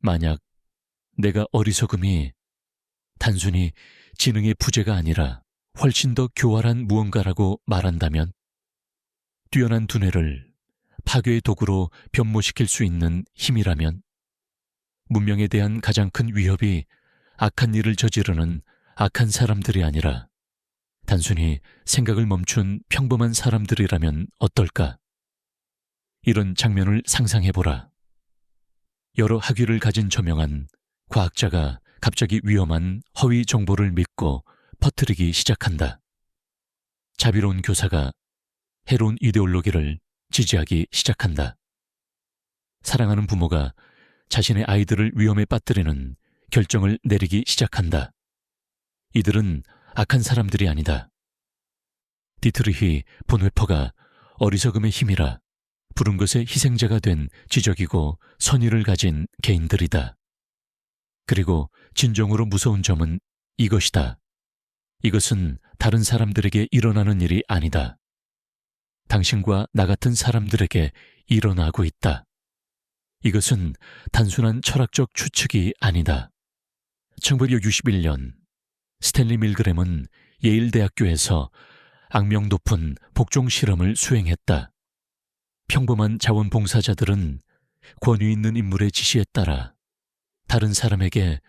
만약 내가 어리석음이 단순히 지능의 부재가 아니라 훨씬 더 교활한 무언가라고 말한다면, 뛰어난 두뇌를 파괴의 도구로 변모시킬 수 있는 힘이라면, 문명에 대한 가장 큰 위협이 악한 일을 저지르는 악한 사람들이 아니라 단순히 생각을 멈춘 평범한 사람들이라면 어떨까? 이런 장면을 상상해보라. 여러 학위를 가진 저명한 과학자가 갑자기 위험한 허위 정보를 믿고 퍼뜨리기 시작한다. 자비로운 교사가 해로운 이데올로기를 지지하기 시작한다. 사랑하는 부모가 자신의 아이들을 위험에 빠뜨리는 결정을 내리기 시작한다. 이들은 악한 사람들이 아니다. 디트리히 본회퍼가 어리석음의 힘이라 부른 것의 희생자가 된 지적이고 선의를 가진 개인들이다. 그리고 진정으로 무서운 점은 이것이다. 이것은 다른 사람들에게 일어나는 일이 아니다. 당신과 나 같은 사람들에게 일어나고 있다. 이것은 단순한 철학적 추측이 아니다. 1961년 스탠리 밀그램은 예일 대학교에서 악명 높은 복종 실험을 수행했다. 평범한 자원봉사자들은 권위 있는 인물의 지시에 따라 다른 사람에게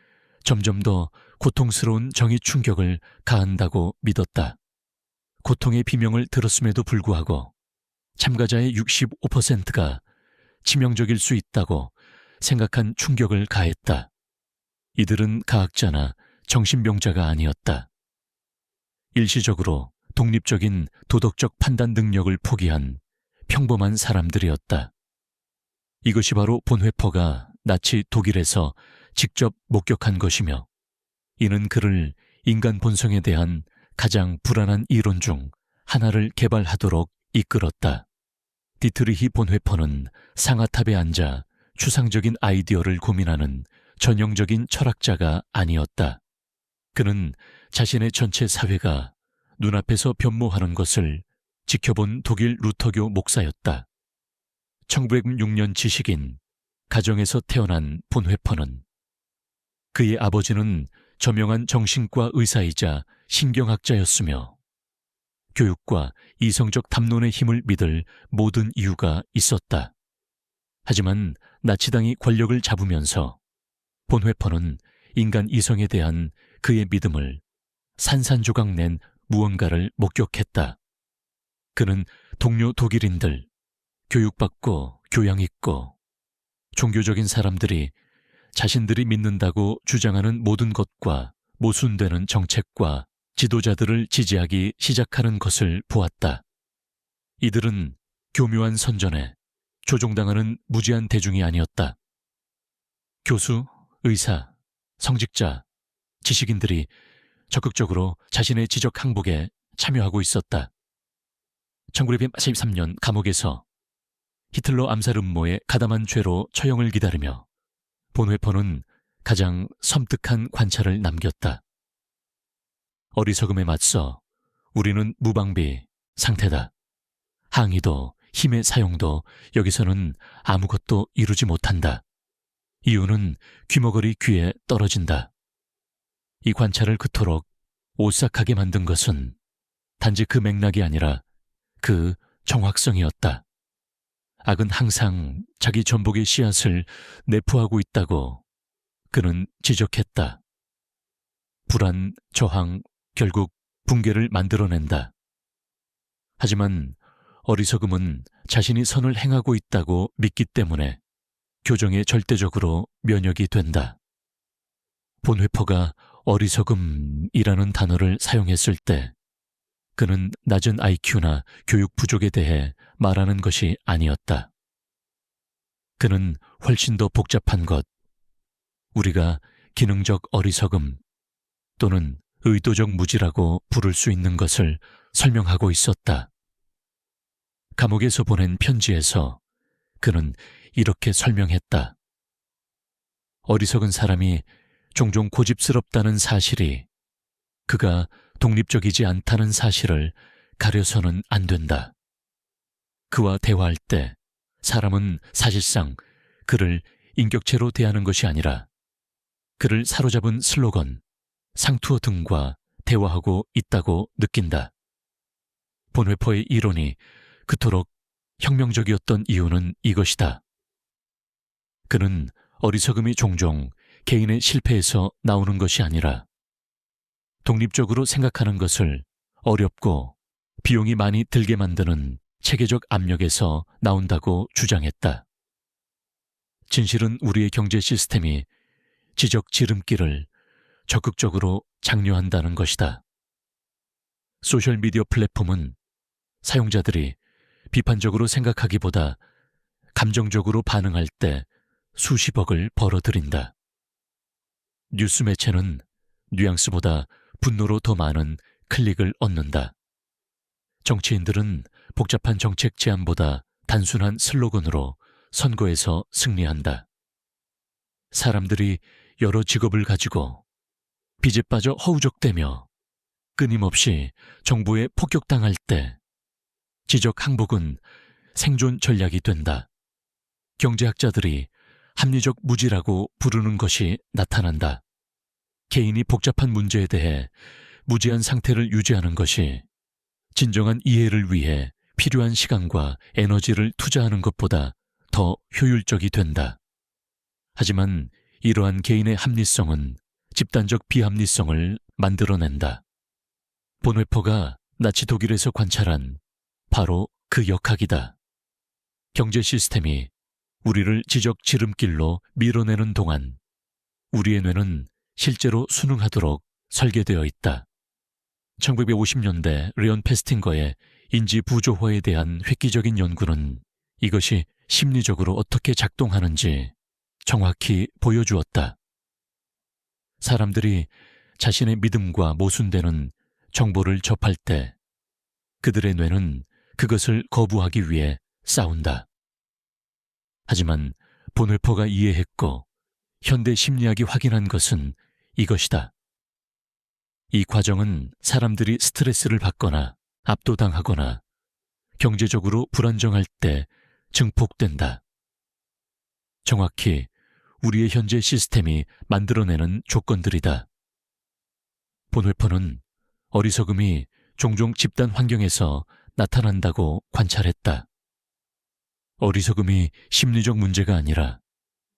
점점 더 고통스러운 정의 충격을 가한다고 믿었다. 고통의 비명을 들었음에도 불구하고 참가자의 65%가 치명적일 수 있다고 생각한 충격을 가했다. 이들은 과학자나 정신병자가 아니었다. 일시적으로 독립적인 도덕적 판단 능력을 포기한 평범한 사람들이었다. 이것이 바로 본회퍼가 나치 독일에서 직접 목격한 것이며, 이는 그를 인간 본성에 대한 가장 불안한 이론 중 하나를 개발하도록 이끌었다. 디트리히 본회퍼는 상아탑에 앉아 추상적인 아이디어를 고민하는 전형적인 철학자가 아니었다. 그는 자신의 전체 사회가 눈앞에서 변모하는 것을 지켜본 독일 루터교 목사였다. 1906년 지식인 가정에서 태어난 본회퍼는 그의 아버지는 저명한 정신과 의사이자 신경학자였으며 교육과 이성적 담론의 힘을 믿을 모든 이유가 있었다. 하지만 나치당이 권력을 잡으면서 본회퍼는 인간 이성에 대한 그의 믿음을 산산조각 낸 무언가를 목격했다. 그는 동료 독일인들, 교육받고 교양 있고 종교적인 사람들이 자신들이 믿는다고 주장하는 모든 것과 모순되는 정책과 지도자들을 지지하기 시작하는 것을 보았다. 이들은 교묘한 선전에 조종당하는 무지한 대중이 아니었다. 교수, 의사, 성직자, 지식인들이 적극적으로 자신의 지적 항복에 참여하고 있었다. 1943년 감옥에서 히틀러 암살 음모에 가담한 죄로 처형을 기다리며 본회퍼는 가장 섬뜩한 관찰을 남겼다. 어리석음에 맞서 우리는 무방비 상태다. 항의도 힘의 사용도 여기서는 아무것도 이루지 못한다. 이유는 귀머거리 귀에 떨어진다. 이 관찰을 그토록 오싹하게 만든 것은 단지 그 맥락이 아니라 그 정확성이었다. 악은 항상 자기 전복의 씨앗을 내포하고 있다고 그는 지적했다. 불안, 저항, 결국 붕괴를 만들어낸다. 하지만 어리석음은 자신이 선을 행하고 있다고 믿기 때문에 교정에 절대적으로 면역이 된다. 본회퍼가 어리석음이라는 단어를 사용했을 때 그는 낮은 IQ나 교육 부족에 대해 말하는 것이 아니었다. 그는 훨씬 더 복잡한 것, 우리가 기능적 어리석음 또는 의도적 무지라고 부를 수 있는 것을 설명하고 있었다. 감옥에서 보낸 편지에서 그는 이렇게 설명했다. 어리석은 사람이 종종 고집스럽다는 사실이 그가 독립적이지 않다는 사실을 가려서는 안 된다. 그와 대화할 때 사람은 사실상 그를 인격체로 대하는 것이 아니라 그를 사로잡은 슬로건, 상투어 등과 대화하고 있다고 느낀다. 본회퍼의 이론이 그토록 혁명적이었던 이유는 이것이다. 그는 어리석음이 종종 개인의 실패에서 나오는 것이 아니라 독립적으로 생각하는 것을 어렵고 비용이 많이 들게 만드는 체계적 압력에서 나온다고 주장했다. 진실은 우리의 경제 시스템이 지적 지름길을 적극적으로 장려한다는 것이다. 소셜미디어 플랫폼은 사용자들이 비판적으로 생각하기보다 감정적으로 반응할 때 수십억을 벌어들인다. 뉴스 매체는 뉘앙스보다 분노로 더 많은 클릭을 얻는다. 정치인들은 복잡한 정책 제안보다 단순한 슬로건으로 선거에서 승리한다. 사람들이 여러 직업을 가지고 빚에 빠져 허우적대며 끊임없이 정부에 폭격당할 때 지적 항복은 생존 전략이 된다. 경제학자들이 합리적 무지라고 부르는 것이 나타난다. 개인이 복잡한 문제에 대해 무지한 상태를 유지하는 것이 진정한 이해를 위해 필요한 시간과 에너지를 투자하는 것보다 더 효율적이 된다. 하지만 이러한 개인의 합리성은 집단적 비합리성을 만들어낸다. 본회퍼가 나치 독일에서 관찰한 바로 그 역학이다. 경제 시스템이 우리를 지적 지름길로 밀어내는 동안 우리의 뇌는 실제로 순응하도록 설계되어 있다. 1950년대 레온 페스팅거의 인지 부조화에 대한 획기적인 연구는 이것이 심리적으로 어떻게 작동하는지 정확히 보여주었다. 사람들이 자신의 믿음과 모순되는 정보를 접할 때 그들의 뇌는 그것을 거부하기 위해 싸운다. 하지만 본회퍼가 이해했고 현대 심리학이 확인한 것은 이것이다. 이 과정은 사람들이 스트레스를 받거나 압도당하거나 경제적으로 불안정할 때 증폭된다. 정확히 우리의 현재 시스템이 만들어내는 조건들이다. 본회퍼는 어리석음이 종종 집단 환경에서 나타난다고 관찰했다. 어리석음이 심리적 문제가 아니라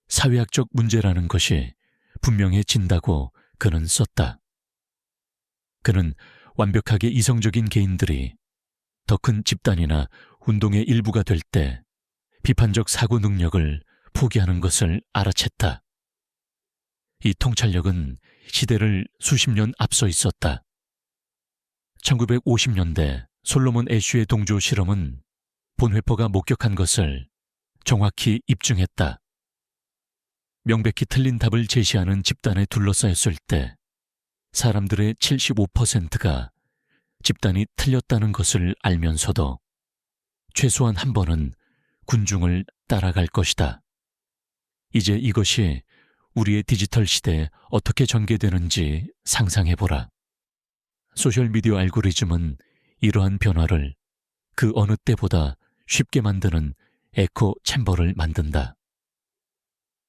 사회학적 문제라는 것이 분명해진다고 그는 썼다. 그는 완벽하게 이성적인 개인들이 더 큰 집단이나 운동의 일부가 될 때 비판적 사고 능력을 포기하는 것을 알아챘다. 이 통찰력은 시대를 수십 년 앞서 있었다. 1950년대 솔로몬 애쉬의 동조 실험은 본회퍼가 목격한 것을 정확히 입증했다. 명백히 틀린 답을 제시하는 집단에 둘러싸였을 때 사람들의 75%가 집단이 틀렸다는 것을 알면서도 최소한 한 번은 군중을 따라갈 것이다. 이제 이것이 우리의 디지털 시대에 어떻게 전개되는지 상상해보라. 소셜미디어 알고리즘은 이러한 변화를 그 어느 때보다 쉽게 만드는 에코 챔버를 만든다.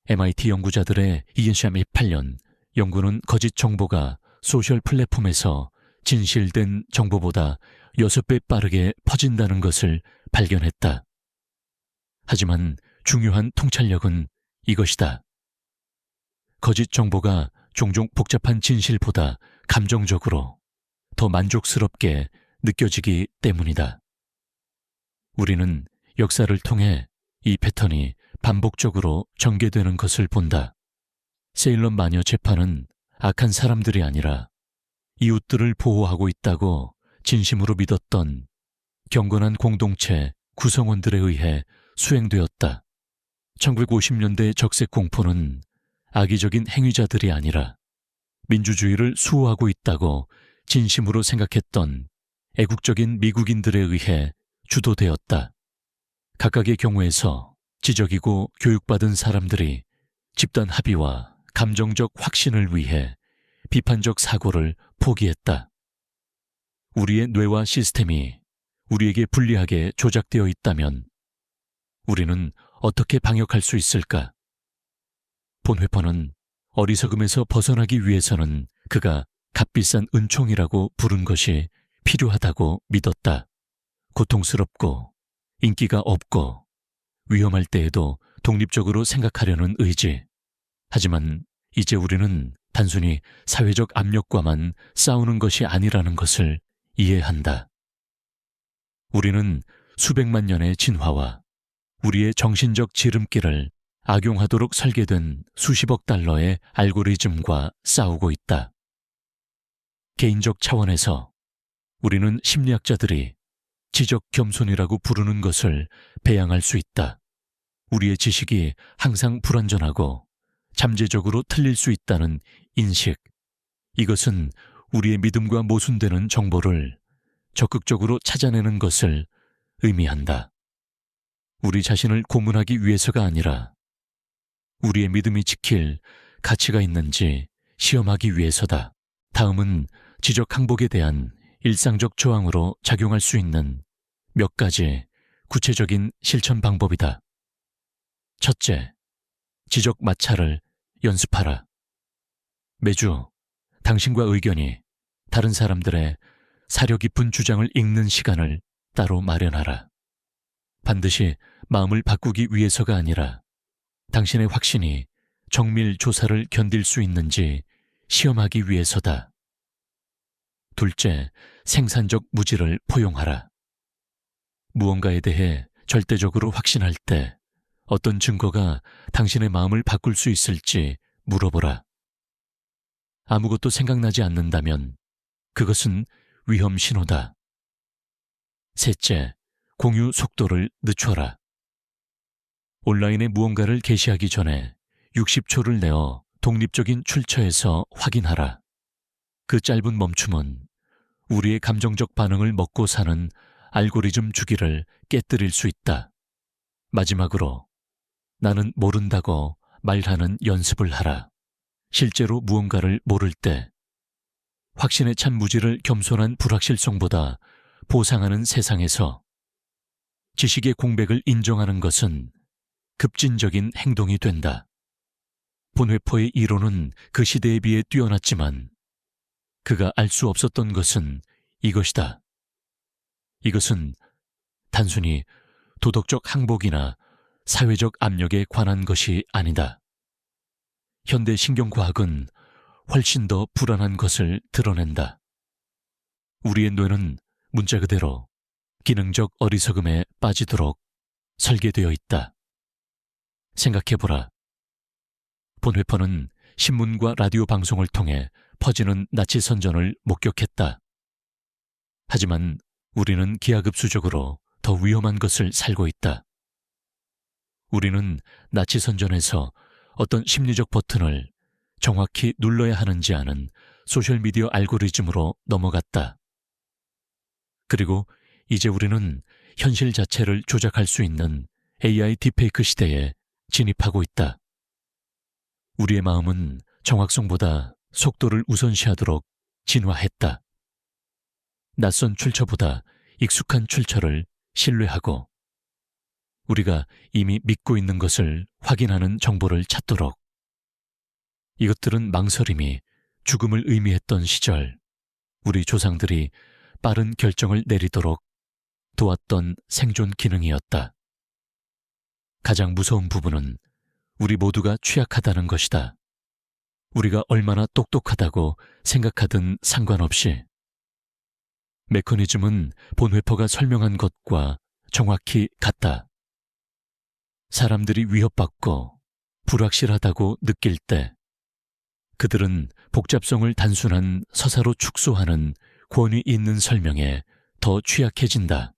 MIT 연구자들의 2018년 연구는 거짓 정보가 소셜 플랫폼에서 진실된 정보보다 6배 빠르게 퍼진다는 것을 발견했다. 하지만 중요한 통찰력은 이것이다. 거짓 정보가 종종 복잡한 진실보다 감정적으로 더 만족스럽게 느껴지기 때문이다. 우리는 역사를 통해 이 패턴이 반복적으로 전개되는 것을 본다. 세일런 마녀 재판은 악한 사람들이 아니라 이웃들을 보호하고 있다고 진심으로 믿었던 경건한 공동체 구성원들에 의해 수행되었다. 1950년대 적색 공포는 악의적인 행위자들이 아니라 민주주의를 수호하고 있다고 진심으로 생각했던 애국적인 미국인들에 의해 주도되었다. 각각의 경우에서 지적이고 교육받은 사람들이 집단 합의와 감정적 확신을 위해 비판적 사고를 포기했다. 우리의 뇌와 시스템이 우리에게 불리하게 조작되어 있다면 우리는 어떻게 방역할 수 있을까? 본 회퍼는 어리석음에서 벗어나기 위해서는 그가 값비싼 은총이라고 부른 것이 필요하다고 믿었다. 고통스럽고 인기가 없고 위험할 때에도 독립적으로 생각하려는 의지. 하지만 이제 우리는 단순히 사회적 압력과만 싸우는 것이 아니라는 것을 이해한다. 우리는 수백만 년의 진화와 우리의 정신적 지름길을 악용하도록 설계된 수십억 달러의 알고리즘과 싸우고 있다. 개인적 차원에서 우리는 심리학자들이 지적 겸손이라고 부르는 것을 배양할 수 있다. 우리의 지식이 항상 불완전하고 잠재적으로 틀릴 수 있다는 인식. 이것은 우리의 믿음과 모순되는 정보를 적극적으로 찾아내는 것을 의미한다. 우리 자신을 고문하기 위해서가 아니라 우리의 믿음이 지킬 가치가 있는지 시험하기 위해서다. 다음은 지적 항복에 대한 일상적 저항으로 작용할 수 있는 몇 가지 구체적인 실천 방법이다. 첫째, 지적 마찰을 연습하라. 매주 당신과 의견이 다른 사람들의 사려 깊은 주장을 읽는 시간을 따로 마련하라. 반드시 마음을 바꾸기 위해서가 아니라 당신의 확신이 정밀 조사를 견딜 수 있는지 시험하기 위해서다. 둘째, 생산적 무지를 포용하라. 무언가에 대해 절대적으로 확신할 때 어떤 증거가 당신의 마음을 바꿀 수 있을지 물어보라. 아무것도 생각나지 않는다면 그것은 위험 신호다. 셋째, 공유 속도를 늦춰라. 온라인에 무언가를 게시하기 전에 60초를 내어 독립적인 출처에서 확인하라. 그 짧은 멈춤은 우리의 감정적 반응을 먹고 사는 알고리즘 주기를 깨뜨릴 수 있다. 마지막으로, 나는 모른다고 말하는 연습을 하라. 실제로 무언가를 모를 때 확신에 찬 무지를 겸손한 불확실성보다 보상하는 세상에서 지식의 공백을 인정하는 것은 급진적인 행동이 된다. 본회퍼의 이론은 그 시대에 비해 뛰어났지만 그가 알 수 없었던 것은 이것이다. 이것은 단순히 도덕적 항복이나 사회적 압력에 관한 것이 아니다. 현대 신경과학은 훨씬 더 불안한 것을 드러낸다. 우리의 뇌는 문자 그대로 기능적 어리석음에 빠지도록 설계되어 있다. 생각해보라. 본 회퍼는 신문과 라디오 방송을 통해 퍼지는 나치 선전을 목격했다. 하지만 우리는 기하급수적으로 더 위험한 것을 살고 있다. 우리는 나치 선전에서 어떤 심리적 버튼을 정확히 눌러야 하는지 아는 소셜미디어 알고리즘으로 넘어갔다. 그리고 이제 우리는 현실 자체를 조작할 수 있는 AI 딥페이크 시대에 진입하고 있다. 우리의 마음은 정확성보다 속도를 우선시하도록 진화했다. 낯선 출처보다 익숙한 출처를 신뢰하고 우리가 이미 믿고 있는 것을 확인하는 정보를 찾도록. 이것들은 망설임이 죽음을 의미했던 시절 우리 조상들이 빠른 결정을 내리도록 도왔던 생존 기능이었다. 가장 무서운 부분은 우리 모두가 취약하다는 것이다. 우리가 얼마나 똑똑하다고 생각하든 상관없이 메커니즘은 본 회퍼가 설명한 것과 정확히 같다. 사람들이 위협받고 불확실하다고 느낄 때 그들은 복잡성을 단순한 서사로 축소하는 권위 있는 설명에 더 취약해진다.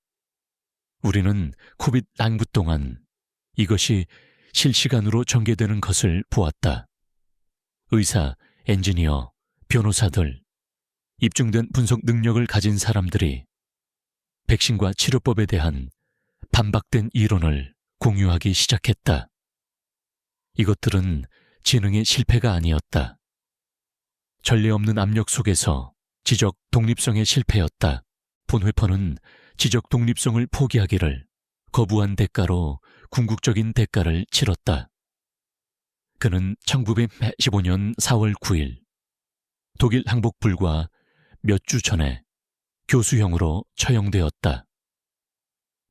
우리는 코비드-19 동안 이것이 실시간으로 전개되는 것을 보았다. 의사, 엔지니어, 변호사들, 입증된 분석 능력을 가진 사람들이 백신과 치료법에 대한 반박된 이론을 공유하기 시작했다. 이것들은 지능의 실패가 아니었다. 전례 없는 압력 속에서 지적 독립성의 실패였다. 본 회퍼는 지적 독립성을 포기하기를 거부한 대가로 궁극적인 대가를 치렀다. 그는 1985년 4월 9일 독일 항복 불과 몇 주 전에 교수형으로 처형되었다.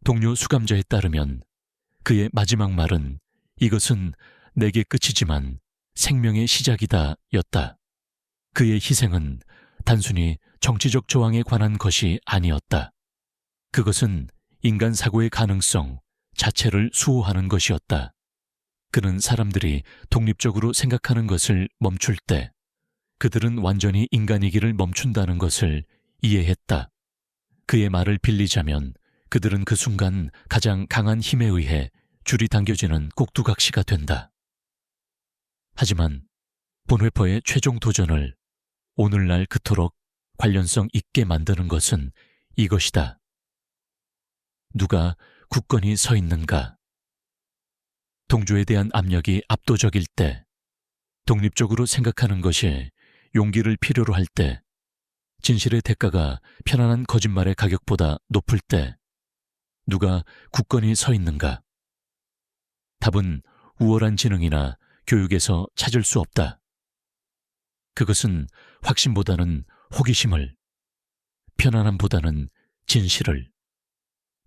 동료 수감자에 따르면 그의 마지막 말은 이것은 내게 끝이지만 생명의 시작이다 였다. 그의 희생은 단순히 정치적 저항에 관한 것이 아니었다. 그것은 인간 사고의 가능성 자체를 수호하는 것이었다. 그는 사람들이 독립적으로 생각하는 것을 멈출 때 그들은 완전히 인간이기를 멈춘다는 것을 이해했다. 그의 말을 빌리자면 그들은 그 순간 가장 강한 힘에 의해 줄이 당겨지는 꼭두각시가 된다. 하지만 본회퍼의 최종 도전을 오늘날 그토록 관련성 있게 만드는 것은 이것이다. 누가 굳건히 서 있는가? 동조에 대한 압력이 압도적일 때, 독립적으로 생각하는 것이 용기를 필요로 할 때, 진실의 대가가 편안한 거짓말의 가격보다 높을 때, 누가 굳건히 서 있는가? 답은 우월한 지능이나 교육에서 찾을 수 없다. 그것은 확신보다는 호기심을, 편안함보다는 진실을,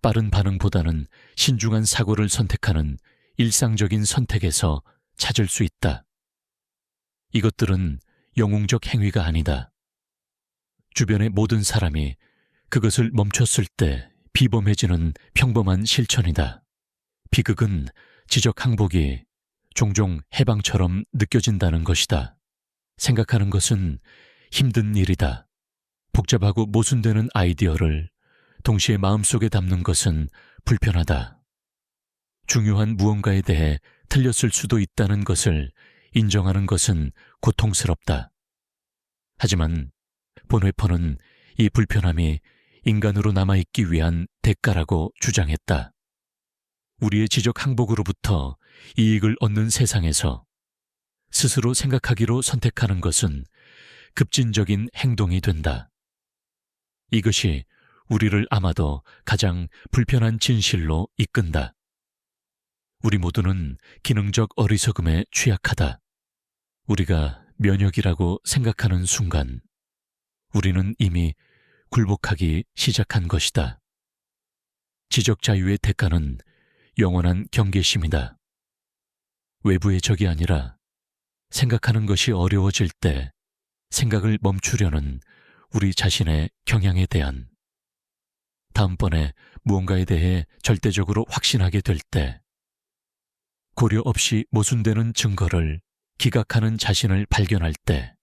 빠른 반응보다는 신중한 사고를 선택하는 일상적인 선택에서 찾을 수 있다. 이것들은 영웅적 행위가 아니다. 주변의 모든 사람이 그것을 멈췄을 때 비범해지는 평범한 실천이다. 비극은 지적 항복이 종종 해방처럼 느껴진다는 것이다. 생각하는 것은 힘든 일이다. 복잡하고 모순되는 아이디어를 동시에 마음속에 담는 것은 불편하다. 중요한 무언가에 대해 틀렸을 수도 있다는 것을 인정하는 것은 고통스럽다. 하지만 본회퍼는 이 불편함이 인간으로 남아있기 위한 대가라고 주장했다. 우리의 지적 항복으로부터 이익을 얻는 세상에서 스스로 생각하기로 선택하는 것은 급진적인 행동이 된다. 이것이 우리를 아마도 가장 불편한 진실로 이끈다. 우리 모두는 기능적 어리석음에 취약하다. 우리가 면역이라고 생각하는 순간, 우리는 이미 굴복하기 시작한 것이다. 지적 자유의 대가는 영원한 경계심이다. 외부의 적이 아니라 생각하는 것이 어려워질 때 생각을 멈추려는 우리 자신의 경향에 대한, 다음번에 무언가에 대해 절대적으로 확신하게 될 때, 고려 없이 모순되는 증거를 기각하는 자신을 발견할 때,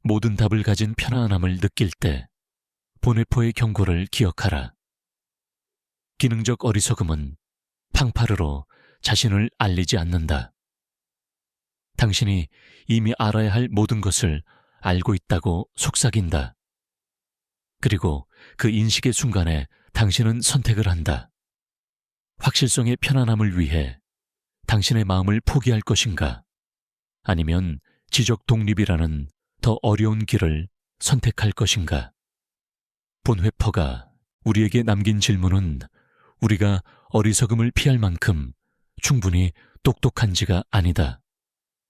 모든 답을 가진 편안함을 느낄 때, 본회퍼의 경고를 기억하라. 기능적 어리석음은 팡파르로 자신을 알리지 않는다. 당신이 이미 알아야 할 모든 것을 알고 있다고 속삭인다. 그리고 그 인식의 순간에 당신은 선택을 한다. 확실성의 편안함을 위해 당신의 마음을 포기할 것인가? 아니면 지적 독립이라는 더 어려운 길을 선택할 것인가? 본회퍼가 우리에게 남긴 질문은 우리가 어리석음을 피할 만큼 충분히 똑똑한지가 아니다.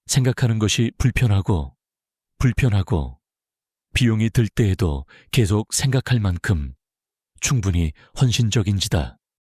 생각하는 것이 불편하고 비용이 들 때에도 계속 생각할 만큼 충분히 헌신적인지다.